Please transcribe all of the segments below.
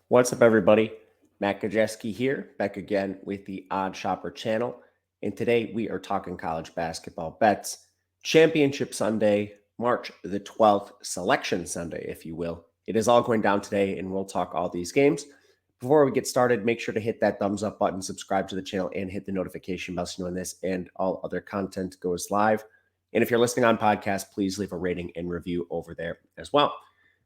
What's up, everybody? Matt Kajeski here, back again with the Odd Shopper channel. And today we are talking college basketball bets. Championship Sunday, March the 12th, Selection Sunday, if you will. It is all going down today, and we'll talk all these games. Before we get started, make sure to hit that thumbs up button, subscribe to the channel, and hit the notification bell so you know when this and all other content goes live. And if you're listening on podcast, please leave a rating and review over there as well.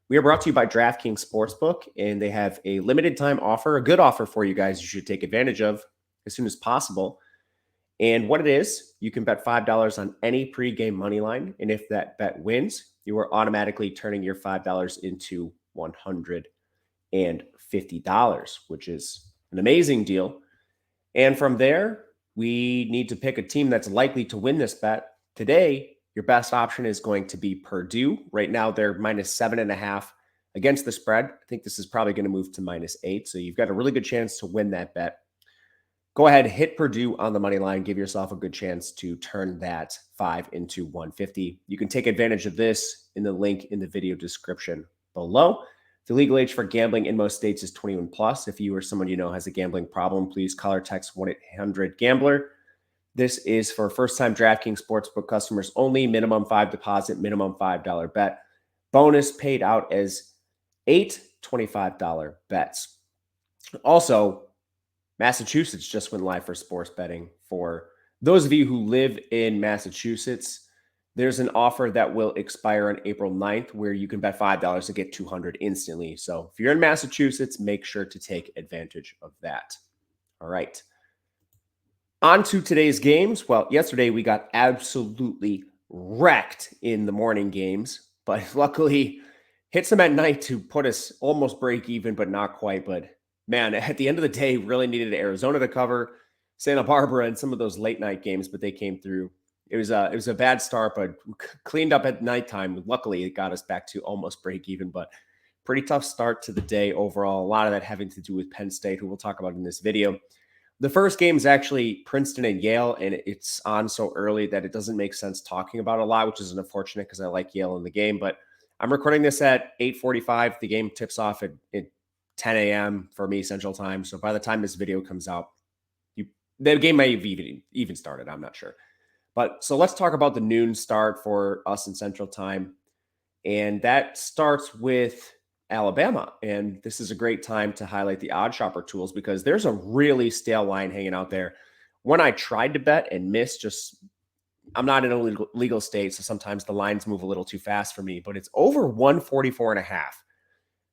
We are brought to you by DraftKings Sportsbook, and they have a limited time offer, a good offer for you guys you should take advantage of as soon as possible. And what it is, you can bet $5 on any pregame money line. And if that bet wins, you are automatically turning your $5 into $150, which is an amazing deal. And from there, we need to pick a team that's likely to win this bet. Today, your best option is going to be Purdue. Right now, they're minus 7.5 against the spread. I think this is probably going to move to -8. So you've got a really good chance to win that bet. Go ahead, hit Purdue on the money line. Give yourself a good chance to turn that 5 into 150. You can take advantage of this in the link in the video description below. The legal age for gambling in most states is 21 plus. If you or someone you know has a gambling problem, please call or text 1-800-GAMBLER. This is for first-time DraftKings Sportsbook customers only. Minimum 5 deposit, minimum $5 bet. Bonus paid out as 8 $25 bets. Also, Massachusetts just went live for sports betting. For those of you who live in Massachusetts, there's an offer that will expire on April 9th where you can bet $5 to get $200 instantly. So if you're in Massachusetts, make sure to take advantage of that. All right. On to today's games. Well, yesterday we got absolutely wrecked in the morning games, but luckily hit some at night to put us almost break even, but not quite. But man, at the end of the day, really needed Arizona to cover, Santa Barbara, and some of those late night games, but they came through. It was a bad start, but cleaned up at nighttime. Luckily, it got us back to almost break even, but pretty tough start to the day overall. A lot of that having to do with Penn State, who we'll talk about in this video. The first game is actually Princeton and Yale, and it's on so early that it doesn't make sense talking about it a lot, which is unfortunate because I like Yale in the game. But I'm recording this at 8:45. The game tips off at 10 a.m. for me, Central Time. So by the time this video comes out, the game may have even started. I'm not sure. But so let's talk about the noon start for us in Central Time. And that starts with Alabama. And this is a great time to highlight the odd shopper tools because there's a really stale line hanging out there. When I tried to bet and missed, I'm not in a legal state, so sometimes the lines move a little too fast for me, but it's over 144.5.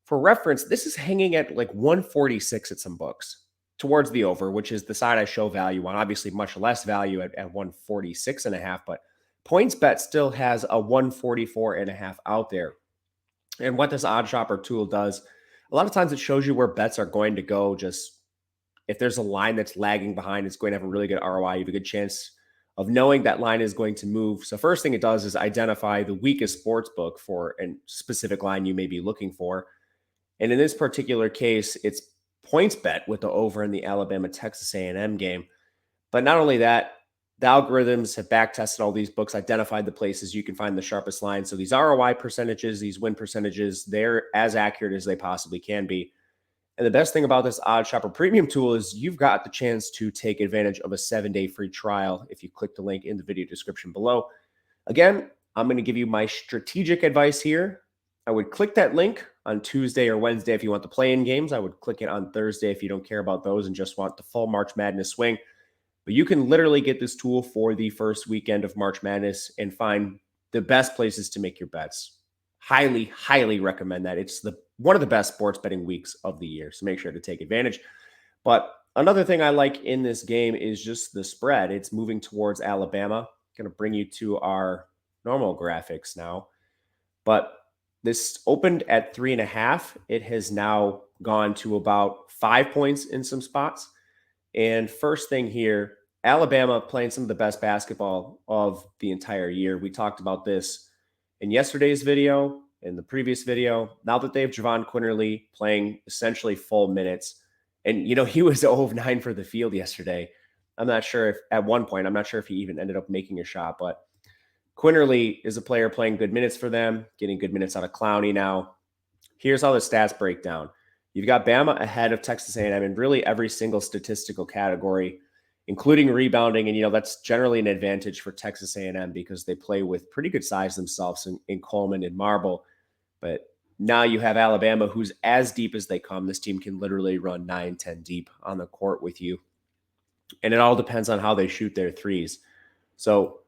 For reference, this is hanging at like 146 at some books towards the over, which is the side I show value on. Obviously, much less value at 146.5, but PointsBet still has a 144.5 out there. And what this odd shopper tool does, a lot of times it shows you where bets are going to go. Just if there's a line that's lagging behind, it's going to have a really good ROI. You have a good chance of knowing that line is going to move. So first thing it does is identify the weakest sports book for a specific line you may be looking for. And in this particular case, it's PointsBet with the over in the Alabama-Texas A&M game. But not only that, the algorithms have backtested all these books, identified the places you can find the sharpest lines. So these ROI percentages, these win percentages, they're as accurate as they possibly can be. And the best thing about this Odd Shopper Premium tool is you've got the chance to take advantage of a 7-day free trial if you click the link in the video description below. Again, I'm going to give you my strategic advice here. I would click that link on Tuesday or Wednesday if you want the play-in games. I would click it on Thursday if you don't care about those and just want the full March Madness swing. But you can literally get this tool for the first weekend of March Madness and find the best places to make your bets. Highly, highly recommend that. It's one of the best sports betting weeks of the year, so make sure to take advantage. But another thing I like in this game is just the spread. It's moving towards Alabama. Going to bring you to our normal graphics now. But this opened at 3.5. It has now gone to about 5 points in some spots. And first thing here, Alabama playing some of the best basketball of the entire year. We talked about this in yesterday's video, in the previous video. Now that they have Javon Quinterly playing essentially full minutes, and he was 0 of 9 for the field yesterday. I'm not sure if at one point, I'm not sure if he even ended up making a shot, but Quinterly is a player playing good minutes for them, getting good minutes out of Clowney now. Here's how the stats break down. You've got Bama ahead of Texas A&M in really every single statistical category, including rebounding. And, that's generally an advantage for Texas A&M because they play with pretty good size themselves in Coleman and Marble. But now you have Alabama, who's as deep as they come. This team can literally run 9, 10 deep on the court with you. And it all depends on how they shoot their threes. So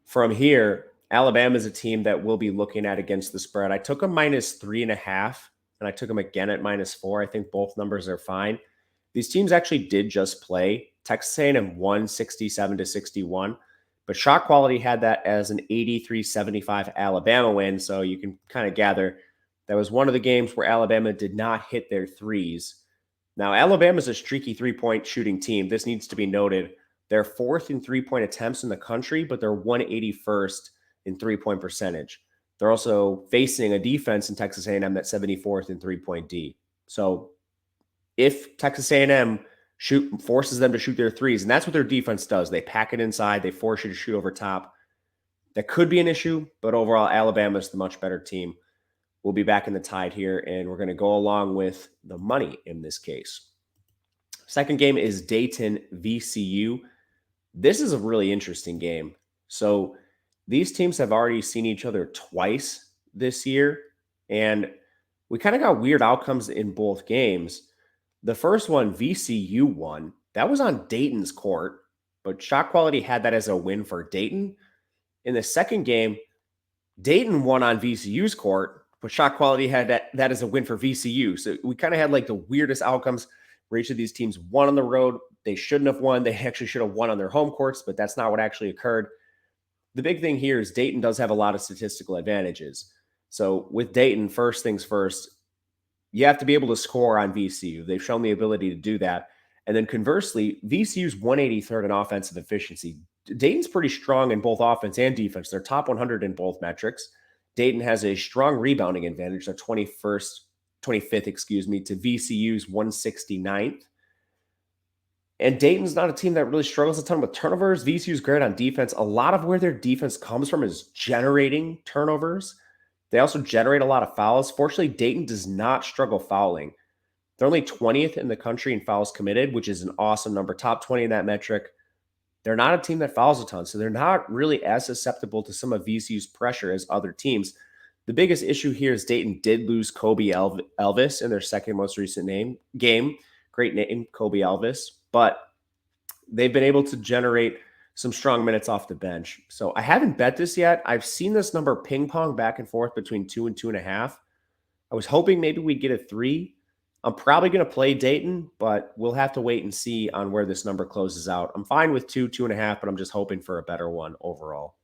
from here, Alabama is a team that we'll be looking at against the spread. I took them -3.5, and I took them again at -4. I think both numbers are fine. These teams actually did just play. Texas A&M won 67-61, but Shot Quality had that as an 83-75 Alabama win. So you can kind of gather that was one of the games where Alabama did not hit their threes. Now, Alabama's a streaky three-point shooting team. This needs to be noted. They're fourth in three-point attempts in the country, but they're 181st in three-point percentage. They're also facing a defense in Texas A&M that's 74th in three-point D. So if Texas A&M forces them to shoot their threes, and that's what their defense does, they pack it inside, they force you to shoot over top. That could be an issue, but overall, Alabama's the much better team. We'll be back in the tide here, and we're going to go along with the money in this case. Second game is Dayton VCU. This is a really interesting game. So these teams have already seen each other twice this year, and we kind of got weird outcomes in both games. The first one, VCU won. That was on Dayton's court, but Shot Quality had that as a win for Dayton. In the second game, Dayton won on VCU's court, but Shot Quality had that as a win for VCU. So we kind of had like the weirdest outcomes where each of these teams won on the road. They shouldn't have won. They actually should have won on their home courts, but that's not what actually occurred. The big thing here is Dayton does have a lot of statistical advantages. So with Dayton, first things first, you have to be able to score on VCU. They've shown the ability to do that. And then conversely, VCU's 183rd in offensive efficiency. Dayton's pretty strong in both offense and defense. They're top 100 in both metrics. Dayton has a strong rebounding advantage. They're 25th, to VCU's 169th. And Dayton's not a team that really struggles a ton with turnovers. VCU's great on defense. A lot of where their defense comes from is generating turnovers. They also generate a lot of fouls. Fortunately, Dayton does not struggle fouling. They're only 20th in the country in fouls committed, which is an awesome number. Top 20 in that metric. They're not a team that fouls a ton, so they're not really as susceptible to some of VCU's pressure as other teams. The biggest issue here is Dayton did lose Kobe Elvis in their second most recent game. Great name, Kobe Elvis. But they've been able to generate some strong minutes off the bench. So I haven't bet this yet. I've seen this number ping pong back and forth between 2 and 2.5. I was hoping maybe we'd get a 3. I'm probably going to play Dayton, but we'll have to wait and see on where this number closes out. I'm fine with 2, 2.5, but I'm just hoping for a better one overall.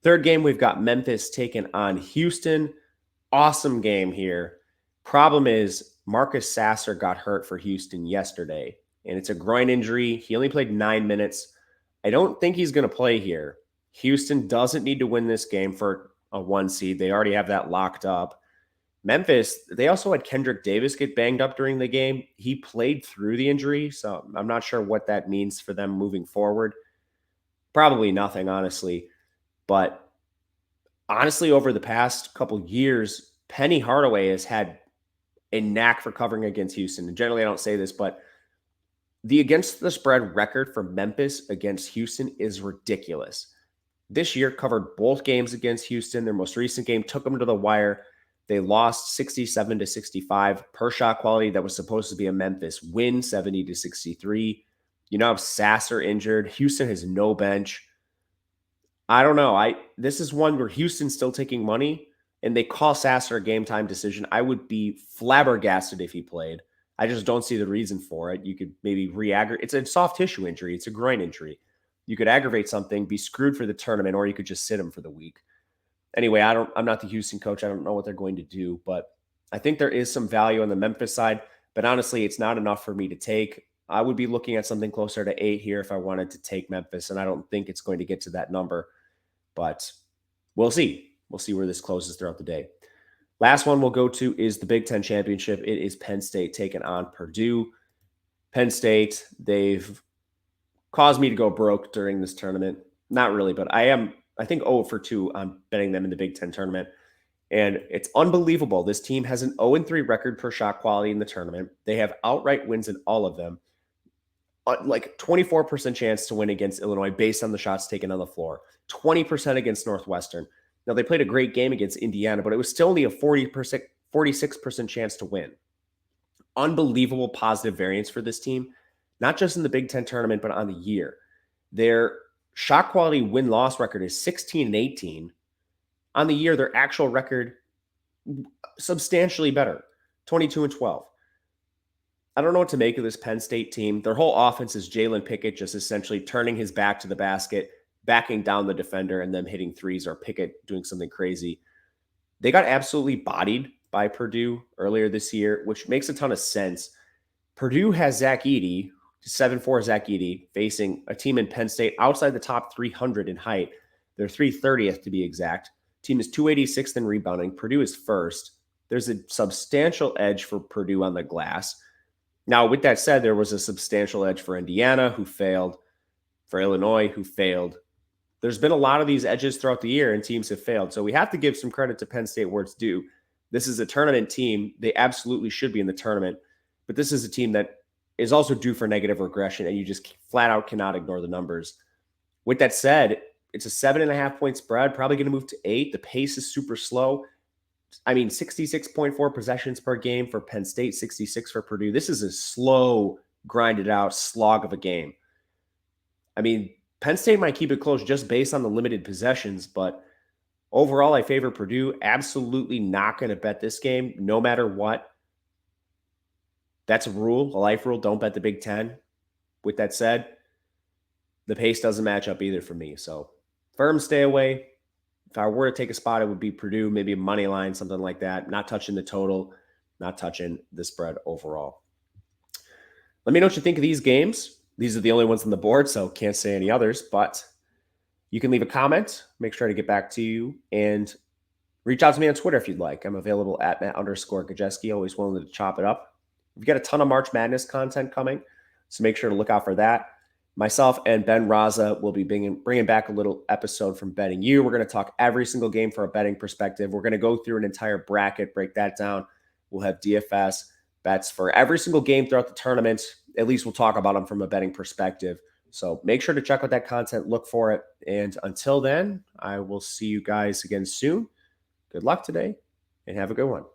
Third game, we've got Memphis taking on Houston. Awesome game here. Problem is, Marcus Sasser got hurt for Houston yesterday, and it's a groin injury. He only played 9 minutes. I don't think he's going to play here. Houston doesn't need to win this game for a 1 seed. They already have that locked up. Memphis, they also had Kendrick Davis get banged up during the game. He played through the injury, so I'm not sure what that means for them moving forward. Probably nothing, honestly. But honestly, over the past couple years, Penny Hardaway has had a knack for covering against Houston. And generally, I don't say this, but the against the spread record for Memphis against Houston is ridiculous. This year covered both games against Houston. Their most recent game took them to the wire. They lost 67-65 per Shot Quality. That was supposed to be a Memphis win, 70-63. You now have Sasser injured. Houston has no bench. I don't know. This is one where Houston's still taking money and they call Sasser a game time decision. I would be flabbergasted if he played. I just don't see the reason for it. You could maybe re-aggravate. It's a soft tissue injury. It's a groin injury. You could aggravate something, be screwed for the tournament, or you could just sit him for the week. Anyway, I'm not the Houston coach. I don't know what they're going to do, but I think there is some value on the Memphis side. But honestly, it's not enough for me to take. I would be looking at something closer to 8 here if I wanted to take Memphis, and I don't think it's going to get to that number. But we'll see. We'll see where this closes throughout the day. Last one we'll go to is the Big Ten Championship. It is Penn State taking on Purdue. Penn State, they've caused me to go broke during this tournament. Not really, but I think 0 for 2 on betting them in the Big Ten tournament. And it's unbelievable. This team has an 0-3 record per shot quality in the tournament. They have outright wins in all of them. Like 24% chance to win against Illinois based on the shots taken on the floor, 20% against Northwestern. Now, they played a great game against Indiana, but it was still only a 46% chance to win. Unbelievable positive variance for this team, not just in the Big Ten tournament, but on the year. Their shot quality win-loss record is 16-18. On the year, their actual record substantially better, 22-12. I don't know what to make of this Penn State team. Their whole offense is Jalen Pickett just essentially turning his back to the basket, backing down the defender, and then hitting threes, or Pickett doing something crazy. They got absolutely bodied by Purdue earlier this year, which makes a ton of sense. Purdue has Zach Edey, 7'4" Zach Edey, facing a team in Penn State outside the top 300 in height. They're 330th to be exact. Team is 286th in rebounding. Purdue is first. There's a substantial edge for Purdue on the glass. Now, with that said, there was a substantial edge for Indiana, who failed, for Illinois, who failed. There's been a lot of these edges throughout the year, and teams have failed. So we have to give some credit to Penn State where it's due. This is a tournament team. They absolutely should be in the tournament. But this is a team that is also due for negative regression, and you just flat out cannot ignore the numbers. With that said, it's a 7.5-point spread, probably going to move to 8. The pace is super slow. 66.4 possessions per game for Penn State, 66 for Purdue. This is a slow, grinded out slog of a game. Penn State might keep it close just based on the limited possessions, but overall, I favor Purdue. Absolutely not going to bet this game, no matter what. That's a rule, a life rule. Don't bet the Big Ten. With that said, the pace doesn't match up either for me. So firm stay away. If I were to take a spot, it would be Purdue, maybe a money line, something like that. Not touching the total, not touching the spread overall. Let me know what you think of these games. These are the only ones on the board, so can't say any others, but you can leave a comment. Make sure to get back to you, and reach out to me on Twitter if you'd like. I'm available at Matt_Gajeski, always willing to chop it up. We've got a ton of March Madness content coming, so make sure to look out for that. Myself and Ben Raza will be bringing back a little episode from Betting You. We're going to talk every single game from a betting perspective. We're going to go through an entire bracket, break that down. We'll have DFS bets for every single game throughout the tournament. At least we'll talk about them from a betting perspective. So make sure to check out that content, look for it. And until then, I will see you guys again soon. Good luck today, and have a good one.